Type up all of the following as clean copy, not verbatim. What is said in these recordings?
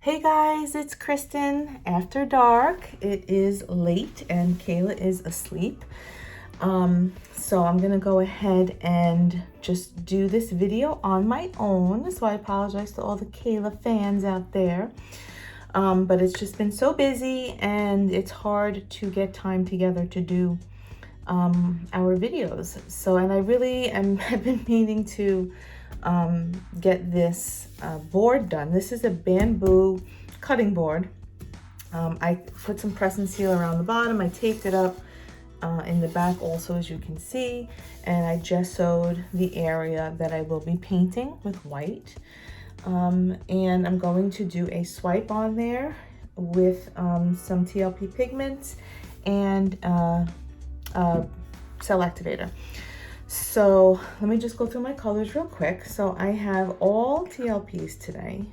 Hey guys, it's Kristen. After dark, it is late and Kayla is asleep. So I'm gonna go ahead and just do this video on my own. So I apologize to all the Kayla fans out there. But it's just been so busy and it's hard to get time together to do our videos. So, and I really have been meaning to get this board done. This is a bamboo cutting board. I put some press and seal around the bottom. I taped it up in the back also, as you can see, and I gessoed the area that I will be painting with white. And I'm going to do a swipe on there with some TLP pigments and cell activator. So let me just go through my colors real quick. So I have all TLPs today.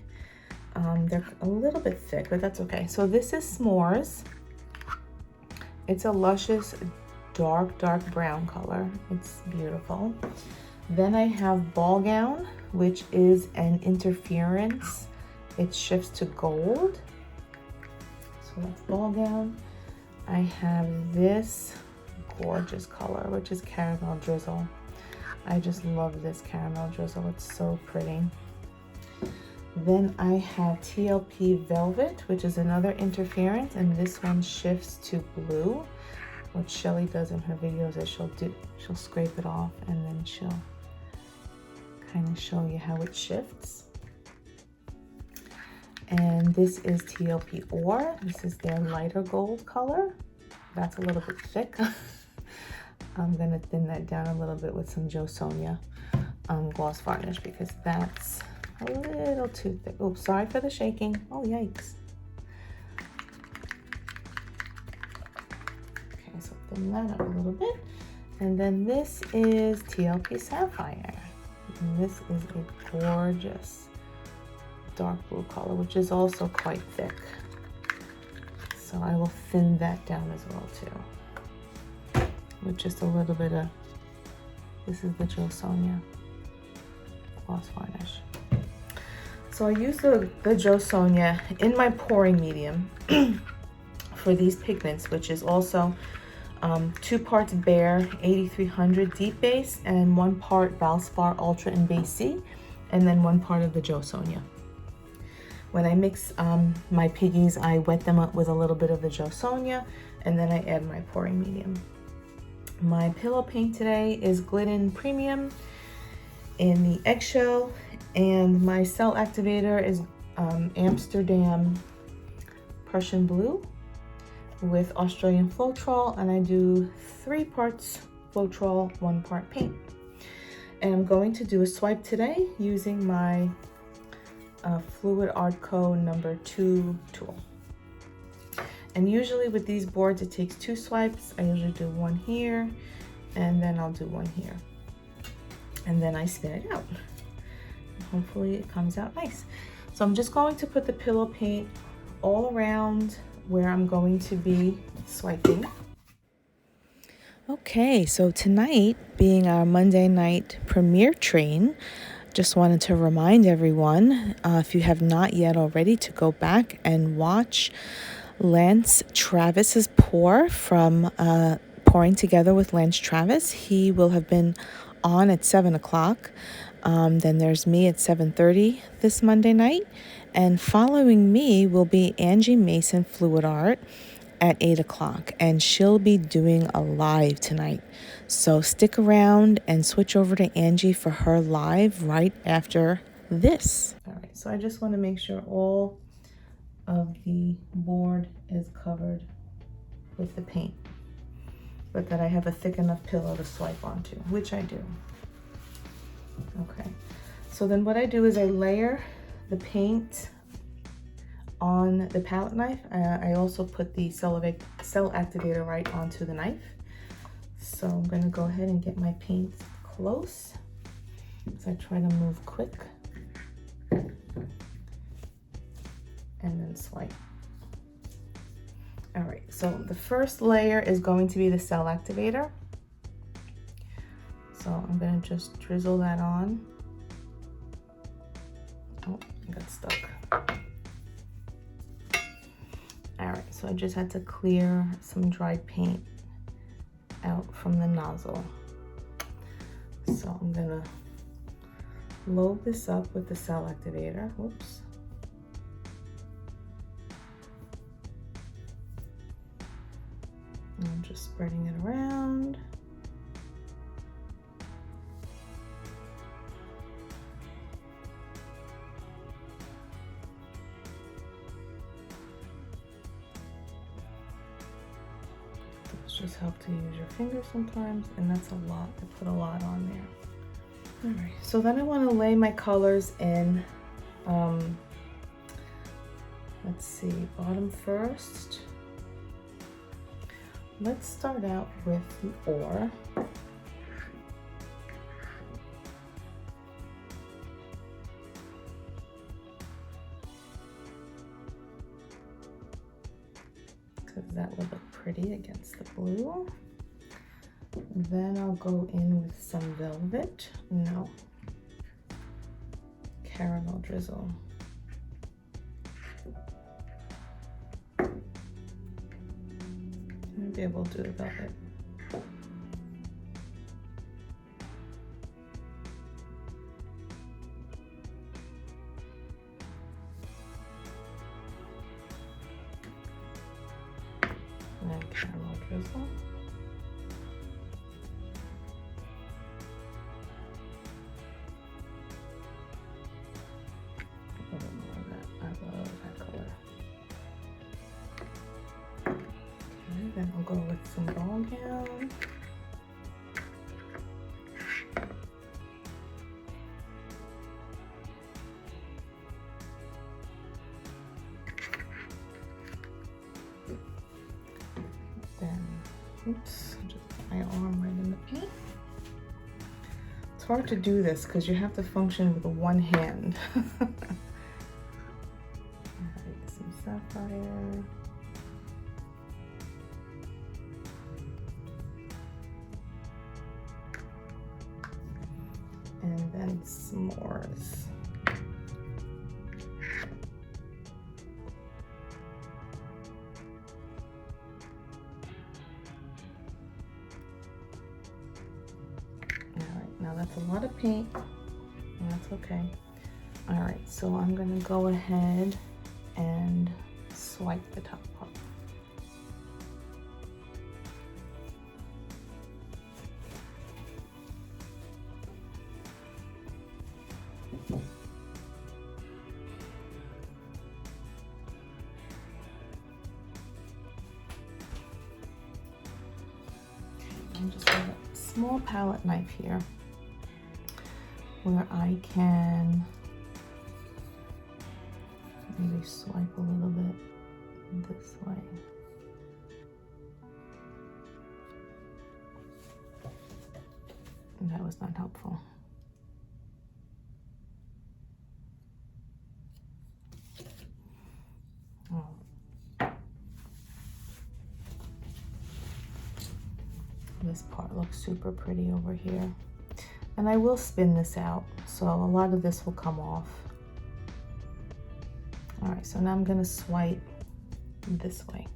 They're a little bit thick, but that's okay. So this is S'mores. It's a luscious dark brown color. It's beautiful. Then I have Ball Gown, which is an interference. It shifts to gold. So that's Ball Gown. I have this gorgeous color, which is Caramel Drizzle. I just love this Caramel Drizzle. It's so pretty. Then I have TLP Velvet, which is another interference, and this one shifts to blue. What Shelly does in her videos is she'll scrape it off and then she'll kind of show you how it shifts. And this is TLP Ore. This is their lighter gold color. That's a little bit thick. I'm gonna thin that down a little bit with some Josonja gloss varnish because that's a little too thick. Oops, sorry for the shaking. Oh, yikes. Okay, so thin that up a little bit. And then this is TLP Sapphire. And this is a gorgeous dark blue color, which is also quite thick. So I will thin that down as well too. With just a little bit of, this is the Josonja gloss varnish. So I use the Josonja in my pouring medium for these pigments, which is also 2 parts Behr 8300 deep base and 1 part Valspar Ultra in base C, and then 1 part of the Josonja. When I mix my Piggies, I wet them up with a little bit of the Josonja, and then I add my pouring medium. My pillow paint today is Glidden Premium in the eggshell, and my cell activator is Amsterdam Prussian Blue with Australian Floetrol, and I do 3 parts Floetrol, 1 part paint. And I'm going to do a swipe today using my Fluid Art Co. number 2 tool. And usually with these boards, it takes 2 swipes. I usually do 1 here, and then I'll do 1 here. And then I spin it out. Hopefully it comes out nice. So I'm just going to put the pillow paint all around where I'm going to be swiping. Okay, so tonight being our Monday night premiere train, just wanted to remind everyone, if you have not yet already, to go back and watch Lance Travis's pour from Pouring Together with Lance Travis. He will have been on at 7 o'clock. Then there's me at 7:30 this Monday night. And following me will be Angie Mason Fluid Art at 8 o'clock. And she'll be doing a live tonight. So stick around and switch over to Angie for her live right after this. All right, so I just want to make sure all of the board is covered with the paint, but that I have a thick enough pillow to swipe onto, which I do. Okay, so then what I do is I layer the paint on the palette knife. I also put the cell activator right onto the knife. So I'm going to go ahead and get my paint close. So I try to move quick. And then swipe. All right, so the first layer is going to be the cell activator. So I'm going to just drizzle that on. Oh, I got stuck. so I just had to clear some dried paint out from the nozzle. So I'm gonna load this up with the cell activator. Whoops. I'm just spreading it around. Just help to use your fingers sometimes, and that's a lot. I put a lot on there. All right, so then I want to lay my colors in. Let's see, bottom first. Let's start out with the ore. Because that would look pretty against the blue. Then I'll go in with some velvet. No. Caramel drizzle. Maybe I will do the velvet. And caramel drizzle. A little more of that. I love that color. Okay, then I'll go with some ball gown. Then, oops, just put my arm right in the paint. It's hard to do this because you have to function with one hand. Alright, some sapphire. And then s'mores. Now that's a lot of paint, and that's okay. All right, so I'm gonna go ahead and swipe the top part. I'm just gonna a small palette knife here, where I can maybe swipe a little bit this way. And that was not helpful. Oh. This part looks super pretty over here. And I will spin this out, so a lot of this will come off. All right, so now I'm gonna swipe this way.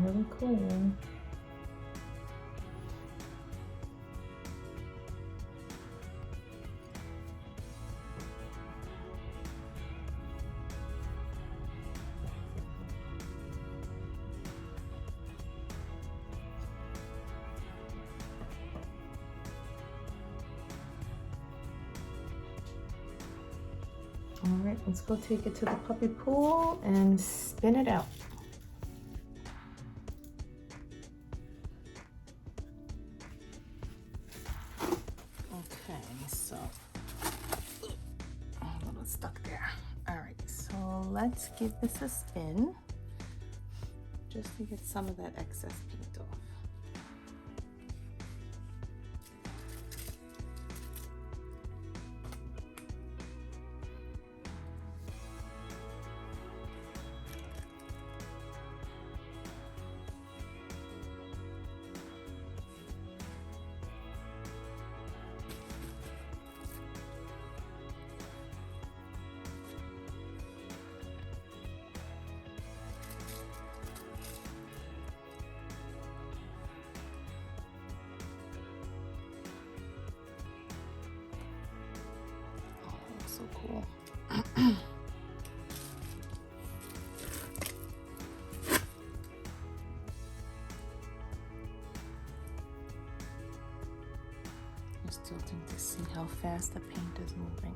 Really cool. right, let's go take it to the puppy pool and spin it out. Okay, so a little stuck there. All right, so let's give this a spin just to get some of that excess paint off. So cool. I still think to see how fast the paint is moving.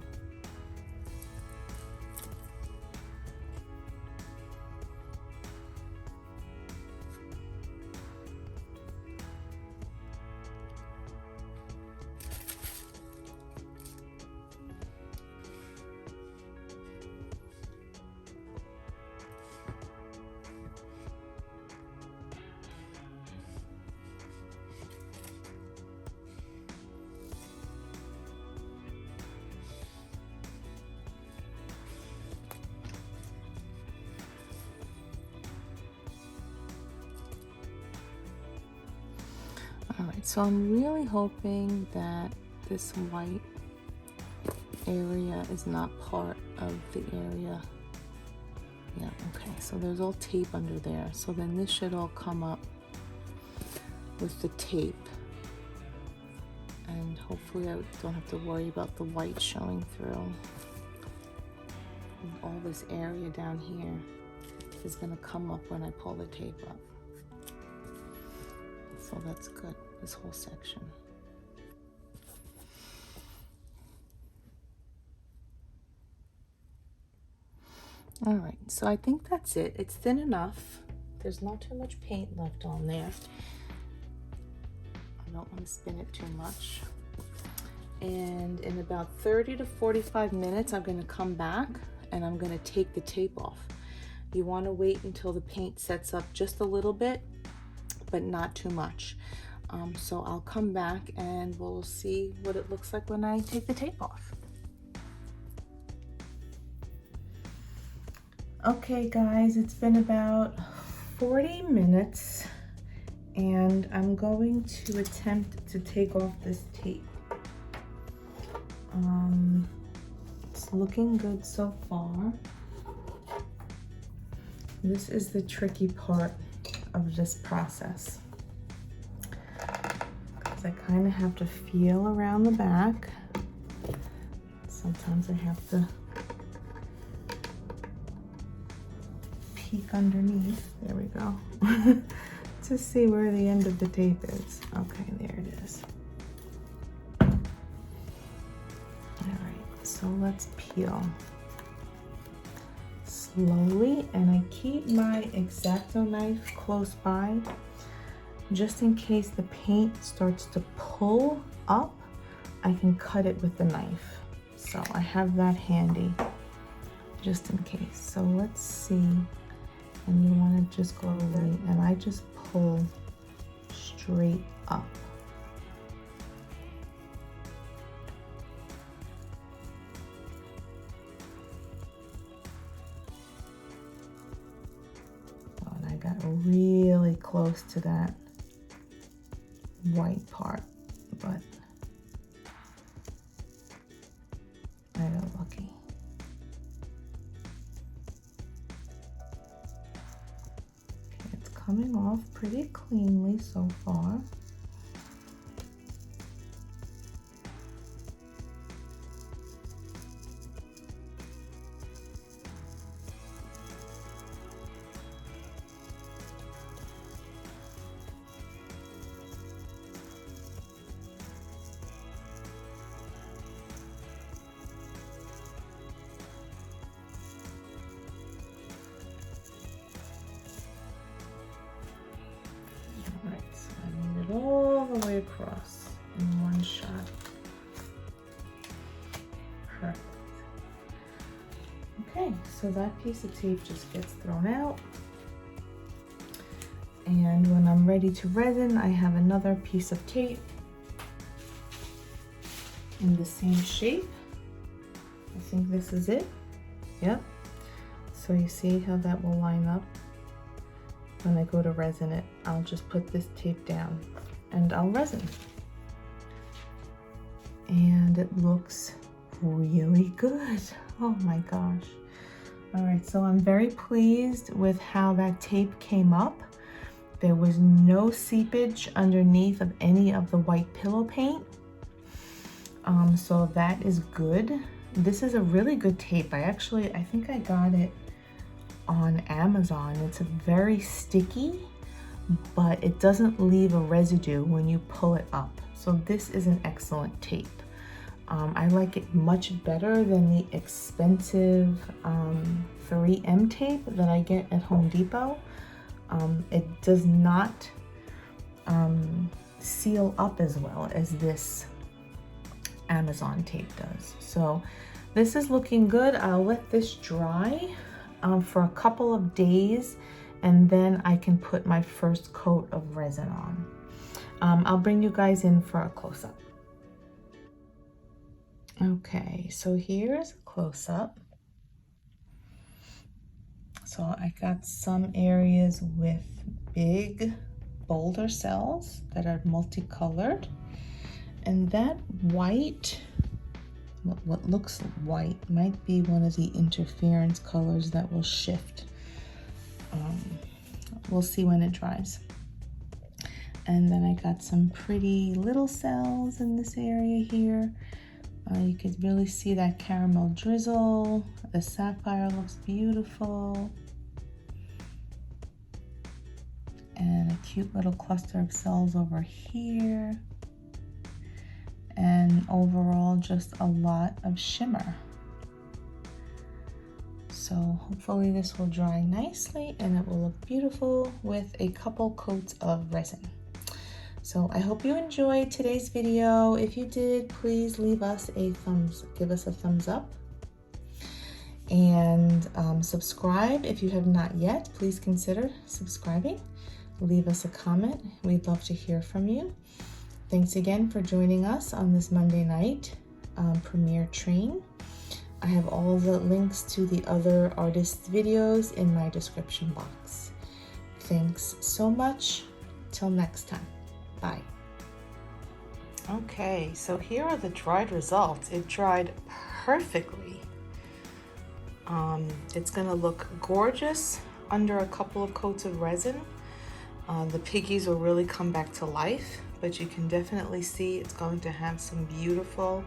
All right, so I'm really hoping that this white area is not part of the area. Yeah, okay, so there's all tape under there. So then this should all come up with the tape. And hopefully I don't have to worry about the white showing through. And all this area down here is gonna come up when I pull the tape up. So that's good, this whole section. All right, so I think that's it. It's thin enough. There's not too much paint left on there. I don't want to spin it too much. And in about 30 to 45 minutes, I'm going to come back and I'm going to take the tape off. You want to wait until the paint sets up just a little bit, but not too much. So I'll come back and we'll see what it looks like when I take the tape off. Okay guys, it's been about 40 minutes and I'm going to attempt to take off this tape. It's looking good so far. This is the tricky part of this process, because I kind of have to feel around the back. Sometimes I have to peek underneath, there we go, to see where the end of the tape is. Okay, there it is. All right, so let's peel slowly, and I keep my X-Acto knife close by just in case the paint starts to pull up. I can cut it with the knife, so I have that handy just in case. So let's see. And you want to just go away, and I just pull straight up. Oh, and I got really close to that white part, but I got lucky. Coming off pretty cleanly so far. across in one shot. Perfect. Okay, so that piece of tape just gets thrown out. And when I'm ready to resin, I have another piece of tape in the same shape. I think this is it. Yep. So you see how that will line up? When I go to resin it, I'll just put this tape down and I'll resin. And it looks really good. Oh my gosh. All right, so I'm very pleased with how that tape came up. There was no seepage underneath of any of the white pillow paint. So that is good. This is a really good tape. I think I got it on Amazon. It's very sticky, but it doesn't leave a residue when you pull it up. So this is an excellent tape. I like it much better than the expensive 3M tape that I get at Home Depot. It does not seal up as well as this Amazon tape does. So this is looking good. I'll let this dry for a couple of days, and then I can put my first coat of resin on. I'll bring you guys in for a close-up. Okay, so here's a close-up. So I got some areas with big boulder cells that are multicolored, and that white, what looks white, might be one of the interference colors that will shift. We'll see when it dries. And then I got some pretty little cells in this area here. You can really see that caramel drizzle. The sapphire looks beautiful. And a cute little cluster of cells over here. And overall, just a lot of shimmer. So hopefully this will dry nicely and it will look beautiful with a couple coats of resin. So I hope you enjoyed today's video. If you did, please give us a thumbs up. And subscribe if you have not yet. Please consider subscribing. Leave us a comment. We'd love to hear from you. Thanks again for joining us on this Monday night premiere train. I have all the links to the other artists' videos in my description box. Thanks so much. Till next time. Bye. Okay, so here are the dried results. It dried perfectly. It's gonna look gorgeous under a couple of coats of resin. The piggies will really come back to life, but you can definitely see it's going to have some beautiful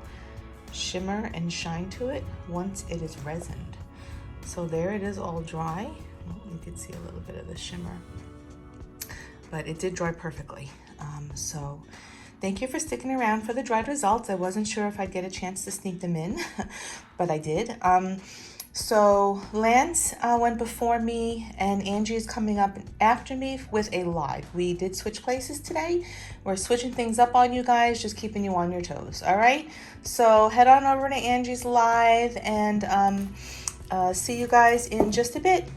shimmer and shine to it once it is resined. So there it is, all dry. Well, you can see a little bit of the shimmer, but it did dry perfectly. So thank you for sticking around for the dried results. I wasn't sure if I'd get a chance to sneak them in, but I did. So Lance went before me, and Angie's coming up after me with a live. We did switch places today. We're switching things up on you guys, just keeping you on your toes, all right? So head on over to Angie's live and see you guys in just a bit.